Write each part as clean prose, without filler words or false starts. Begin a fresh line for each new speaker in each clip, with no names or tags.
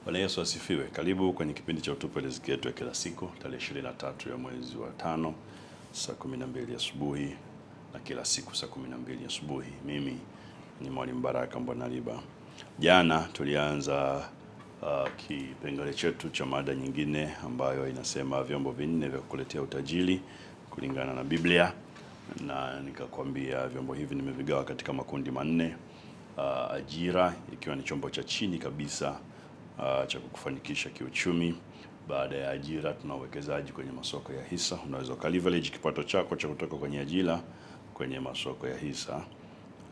Bwana Yesu asifiwe. Karibu kwenye kipindi cha Utupe Riziki Yetu ya kila siku, tarehe 23 ya mwezi wa 5, saa 12 asubuhi na kila siku saa 12 asubuhi. Mimi ni Mwalimu Baraka Mbwanaliba. Jana tulianza kipengele chetu cha mada nyingine ambayo inasema vyombo vinne vya kukuletea utajiri kulingana na Biblia, na nikakwambia vyombo hivi nimevigawa katika makundi manne. Ajira ikiwa ni chombo cha chini kabisa cha kukufanikisha kiuchumi. Baada ya ajira tuna uwekezaji kwenye masoko ya hisa. Unaweza ukaleverage kipato chako cha kutoka kwenye ajira kwenye masoko ya hisa.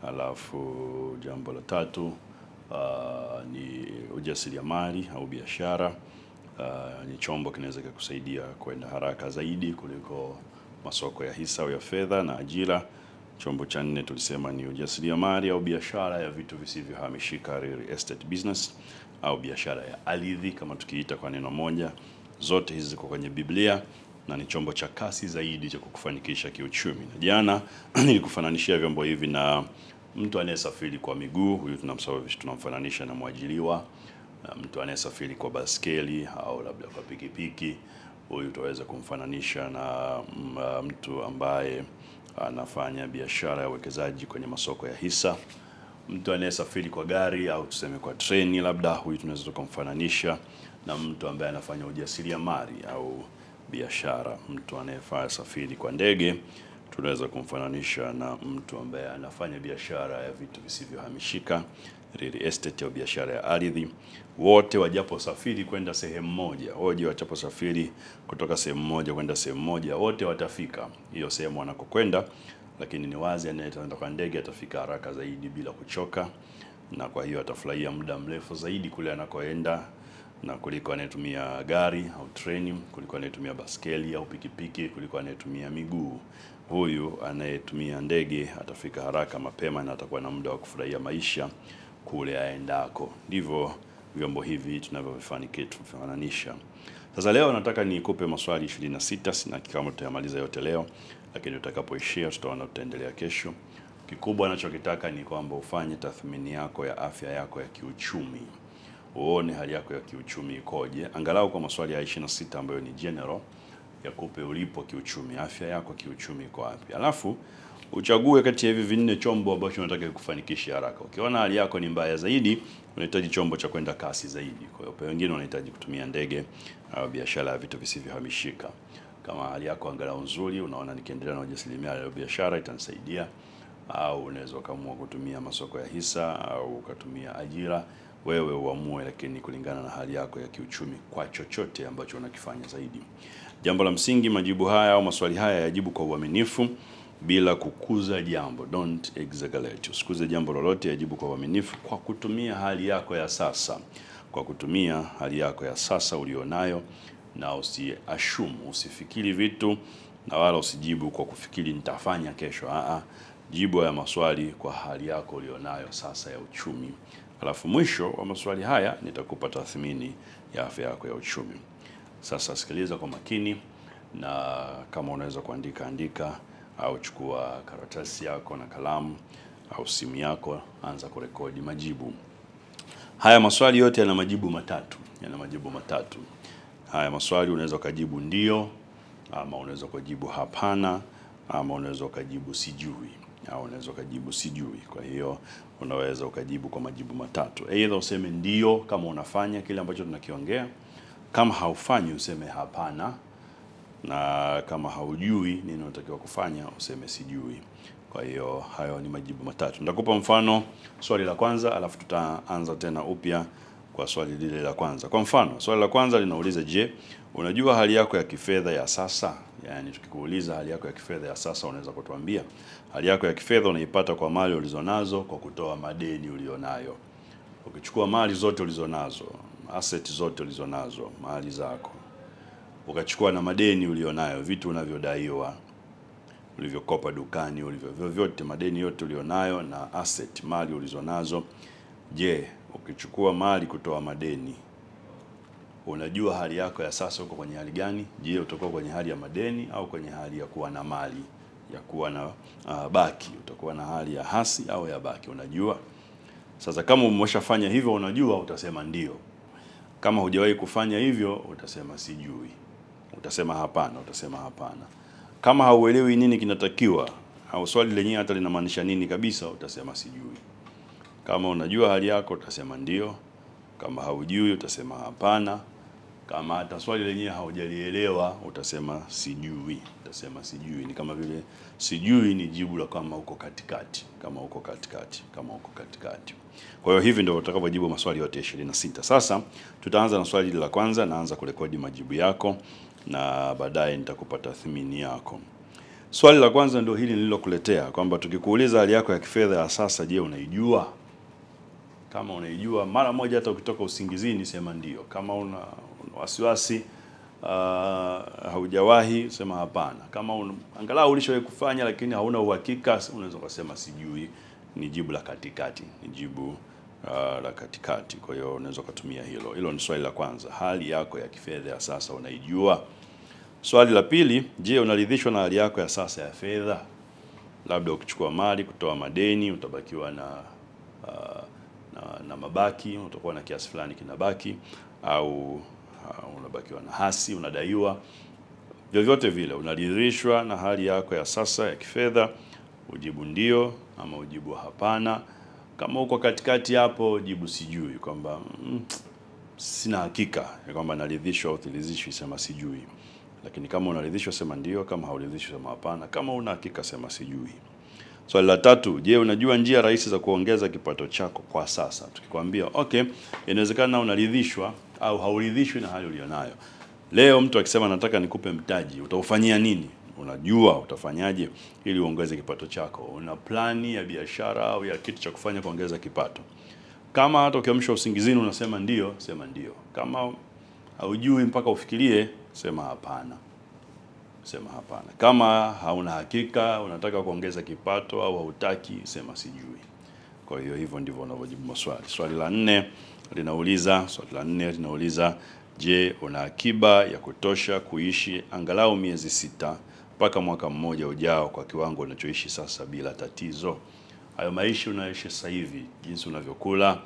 Alafu jambo la tatu ni ujasiriamali au biashara. Ni chombo kinaweza kukusaidia kwenda haraka zaidi kuliko masoko ya hisa au ya fedha na ajira. Chombo cha nne tulisema ni ujasiriamali au biashara ya vitu visivyohamishika, real estate business, au biashara ya ardhi kama tukiita kwa neno moja. Zote hizi ziko kwenye Biblia na ni chombo cha kasi zaidi cha kukufanikisha kiuchumi. Na jana nilikufananishia vyombo hivi na mtu anayesafiri kwa miguu. Huyu tunamfananisha na mwajiriwa. Mtu anayesafiri kwa baskeli au labda kwa pikipiki, huyu tutaweza kumfananisha na mtu ambaye anafanya biashara ya uwekezaji kwenye masoko ya hisa. Mtu anayesafiri kwa gari au tuseme kwa treni, labda huyu tunaweza kumfananisha na mtu ambaye anafanya ujasiriamali au biashara. Mtu anayefanya safiri kwa ndege tunaweza kumfananisha na mtu ambaye anafanya biashara ya vitu visivyohamishika, real estate au biashara ya ardhi. Wote wajapo safiri kwenda sehemu moja, wajapo safiri kutoka sehemu moja kwenda sehemu moja, wote watafika hiyo sehemu wanakokwenda, lakini ni wazi anayeenda kwa ndege atafika haraka zaidi bila kuchoka, na kwa hiyo atafurahia muda mrefu zaidi kule anakoenda na kuliko anayetumia gari au treni, kuliko anayetumia baskeli au pikipiki, kuliko anayetumia miguu. Huyu anayetumia ndege atafika haraka mapema na atakuwa na muda wa kufurahia maisha kule aendako. Ndivyo vyombo hivi tunavyofananisha. Sasa leo nataka nikupe maswali 26, sina kama tutayamaliza yote leo, lakini tutakapoishia tutaona tutaendelea kesho. Kikubwa ninachokitaka ni kwamba ufanye tathmini yako ya afya yako ya kiuchumi. Uone hali yako ya kiuchumi ikoje, angalau kwa maswali ya 26 ambayo ni general, yakupe ulipo kiuchumi, afya yako kiuchumi iko wapi. Alafu uchague kati ya hivi vinne chombo ambacho unataka kufanikisha haraka. Ukiona hali yako ni mbaya zaidi, unahitaji chombo cha kwenda kasi zaidi. Kwa hiyo wengine unahitaji kutumia ndege au biashara ya vitu visivyohamishika. Kama hali yako angalau nzuri, unaona nikiendelea na ujasiriamali au biashara itanisaidia, au unaweza kaamua kutumia masoko ya hisa au ukatumia ajira, wewe uamue, lakini kulingana na hali yako ya kiuchumi kwa chochote ambacho unakifanya zaidi. Jambo la msingi, majibu haya au maswali haya yajibu kwa uaminifu bila kukuza jambo. Don't exaggerate. Usikuze jambo lolote, yajibu kwa uaminifu kwa kutumia hali yako ya sasa. Kwa kutumia hali yako ya sasa ulionayo, na usiashumu, usifikiri vitu, na wala usijibu kwa kufikiri nitafanya kesho. Jibu ya maswali kwa hali yako ulionayo sasa ya uchumi. Alafu mwisho wa maswali haya nitakupa tathmini ya afya yako ya uchumi. Sasa sikiliza kwa makini, na kama unaweza kuandika andika, au chukua karatasi yako na kalamu au simu yako, anza kurekodi majibu. Haya maswali yote yana majibu matatu. Haya maswali unaweza kujibu ndio, ama unaweza kujibu hapana, ama unaweza kujibu sijui, au unaweza kujibu sijui. Kwa hiyo unaweza ukajibu kwa majibu matatu. Either useme ndio kama unafanya kile ambacho tunakiongea, kama haufanyi useme hapana, na kama haujui nini unatakiwa kufanya useme sijui. Kwa hiyo hayo ni majibu matatu. Nitakupa mfano swali la kwanza, alafu tutaanza tena upya kwa swali lile la kwanza. Kwa mfano, swali la kwanza linauliza, je, unajua hali yako ya kifedha ya sasa? Yaani tukikuuliza hali yako ya kifedha ya sasa, unaweza kutuambia hali yako ya kifedha unaipata kwa mali ulizonazo, kwa kutoa madeni ulionayo. Ukichukua mali zote ulizonazo, asset zote ulizonazo, mali zako, ukachukua na madeni ulionayo, vitu unavyodaiwa, ulivyokopa dukani, vyote madeni yote ulionayo na asset, mali ulizonazo. Je, ukichukua mali kutoa madeni, unajua hali yako ya sasa uko kwenye hali gani? Je, utakuwa kwenye hali ya madeni au kwenye hali ya kuwa na mali, ya kuwa na baki? Utakuwa na hali ya hasi au ya baki? Unajua? Sasa kama umeshafanya hivyo unajua, utasema ndio. Kama hujawahi kufanya hivyo, utasema sijui. Utasema hapana, utasema hapana. Kama hauelewi nini kinatakiwa au swali lenyewe hata linamaanisha nini kabisa, utasema sijui. Kama unajua hali yako, utasema ndio. Kama haujui, utasema hapana. Kama hata swali lenyewe haujalielewa, utasema sijui. Utasema sijui. Ni kama vile sijui ni jibu la kama uko katikati, kama uko katikati, kama uko katikati. Kwa hiyo hivi ndio utakavyojibu maswali yote 26. Sasa tutaanza na swali la kwanza. Naanza kurekodi majibu yako na baadaye nitakupa tathmini yako. Swali la kwanza ndio hili nililokuletea, kwamba tukikuuliza hali yako ya kifedha ya sasa, je, unaijua? Kama unaijua, mara moja hata ukitoka usingizini sema ndio. Kama una wasiwasi, haujawahi, sema hapana. Kama angalau ulishawahi kufanya lakini hauna uhakika, unaweza kusema sijui. Ni jibu la katikati, ni jibu la katikati. Kwa hiyo unaweza kutumia hilo. Hilo ni swali la kwanza. Hali yako ya kifedha ya sasa unaijua? Swali la pili, je, unaridhishwa na hali yako ya sasa ya fedha? Labda ukichukua mali, kutoa madeni, utabakiwa na mabaki, utakuwa na kiasi fulani kinabaki, au unabakiwa na hasi, unadaiwa. Vyovyote vile, unaridhishwa na hali yako ya sasa ya kifedha? Ujibu ndio ama ujibu hapana. Kama uko katikati hapo, jibu sijui, kwamba sina hakika ya kwamba naridhishwa au siridhishwi, sema sijui. Lakini kama unaridhishwa sema ndio, kama hauridhishwi sema hapana, kama una hakika sema sijui. Swali la tatu, je, unajua njia rahisi za kuongeza kipato chako kwa sasa? Tukikwambia okay, inawezekana unaridhishwa au hauridhishwi na hali ulionayo. Leo mtu akisema nataka nikupe mtaji, utaufanyia nini? Unajua utafanyaje ili uongeze kipato chako? Una plani ya biashara au ya kitu cha kufanya kuongeza kipato? Kama hata ukiamsha usingizini unasema ndio, sema ndio. Kama haujui mpaka ufikirie, sema hapana. Sema hapana. Kama hauna hakika, unataka kuongeza kipato au hautaki, sema sijui. Kwa hiyo hivyo ndivyo unavyojibu maswali. Swali la 4 linauliza, je, una akiba ya kutosha kuishi angalau miezi 6 mpaka mwaka mmoja ujao kwa kiwango unachoishi sasa bila tatizo? Hayo maisha unayoishi sasa hivi, jinsi unavyokula,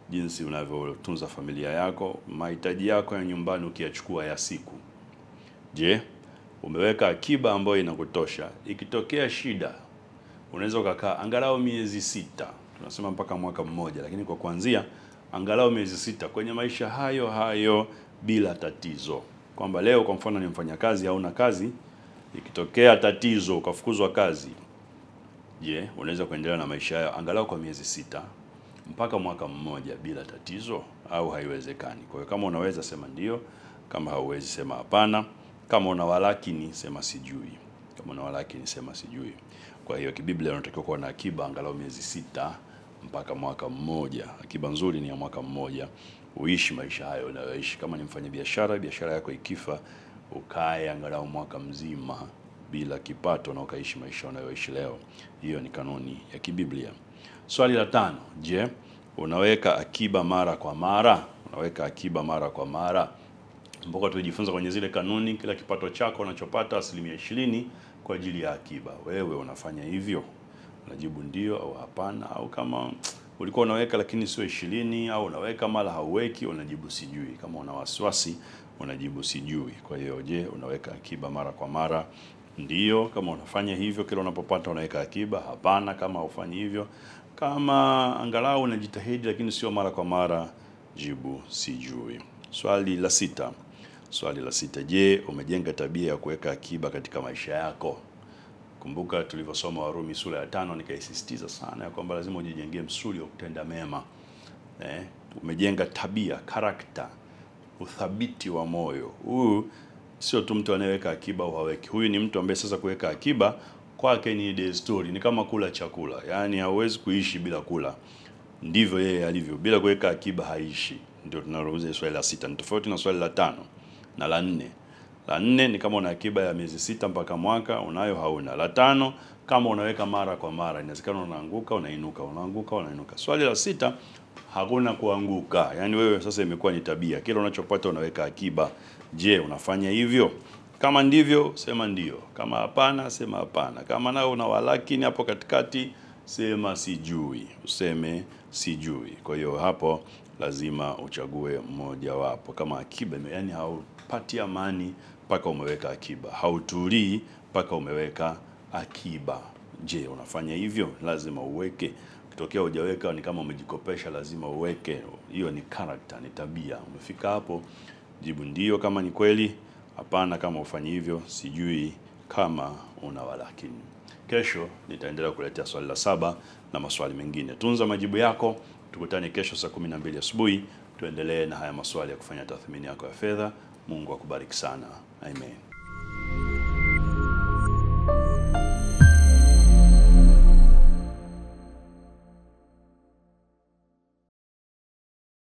jinsi unavyotunza familia yako, mahitaji yako ya nyumbani ukiyachukua ya siku. Je, umeweka akiba ambayo inakutosha? Ikitokea shida, unaweza ukakaa angalau miezi 6. Tunasema mpaka mwaka mmoja, lakini kwa kuanzia angalau miezi 6 kwenye maisha hayo bila tatizo. Kwamba leo kwa mfano ni mfanyakazi, hauna kazi, ikitokea tatizo ukafukuzwa kazi, je, unaweza kuendelea na maisha hayo angalau kwa miezi 6 mpaka mwaka mmoja bila tatizo au haiwezekani? Kwa hiyo kama unaweza sema ndio, kama hauwezi sema hapana. Kama una walakini sema sijui. Kama una walakini sema sijui. Kwa hiyo kibiblia unatakiwa kuwa na akiba angalau miezi 6 mpaka mwaka mmoja. Akiba nzuri ni ya mwaka mmoja. Uishi maisha hayo unayoishi. Kama ni mfanyabiashara, biashara yako ikifa, ukae angalau mwaka mzima bila kipato na ukaishi maisha unayoishi leo. Hiyo ni kanuni ya kibiblia. Swali la 5, je, unaweka akiba mara kwa mara? Unaweka akiba mara kwa mara? Mpaka tujifunza kwenye zile kanuni, kila kipato chako unachopata 20% kwa ajili ya akiba. Wewe unafanya hivyo? Unajibu ndio au hapana. Au kama ulikuwa unaweka lakini sio 20, au unaweka mara hauweki, unajibu sijui. Kama una wasiwasi unajibu sijui. Kwa hiyo je, unaweka akiba mara kwa mara? Ndio kama unafanya hivyo, kila unapopata unaweka akiba. Hapana kama hufanyi hivyo. Kama angalau unajitahidi lakini sio mara kwa mara, jibu sijui. Swali la 6. Je, umejenga tabia ya kuweka akiba katika maisha yako? Kumbuka tulivyosoma Warumi sura ya 5, nikaisisitiza sana ya kwamba lazima ujijengee msuli wa kutenda mema. Umejenga tabia, character, uthabiti wa moyo. Huyu sio tu mtu anayeweka akiba au haweki. Huyu ni mtu ambaye sasa kuweka akiba kwake ni desturi, ni kama kula chakula. Yaani hauwezi kuishi bila kula. Ndivyo yeye alivyo. Bila kuweka akiba haishi. Ndio tunaruhusu swali la 6. Ni tofauti na swali la 5 na la 4. La 4 ni kama una akiba ya miezi 6 mpaka mwaka, unayo hauna. La 5 kama unaweka mara kwa mara, inawezekana unaanguka unainuka, unaanguka unainuka. Swali la 6 hakuna kuanguka. Yaani wewe sasa imekuwa ni tabia. Kila unachopata unaweka akiba. Je, unafanya hivyo? Kama ndivyo, sema ndio. Kama hapana, sema hapana. Kama nao una walakini hapo katikati, sema sijui. Useme sijui. Kwa hiyo hapo lazima uchague mmoja wapo kama akiba. Yani haupati amani mpaka umeweka akiba, hautulii mpaka umeweka akiba. Je, unafanya hivyo? Lazima uweke. Ukitokea hujaweka, ni kama umejikopesha, lazima uweke. Hiyo ni character, ni tabia. Umefika hapo, jibu ndio kama ni kweli, hapana kama ufanyi hivyo, sijui kama una walakini. Kesho nitaendelea kuletea swali la 7 na maswali mengine. Tunza majibu yako. Tukutane kesho saa 12 asubuhi, tuendelee na haya maswali ya kufanya tathmini yako ya fedha. Mungu akubariki sana. Amen.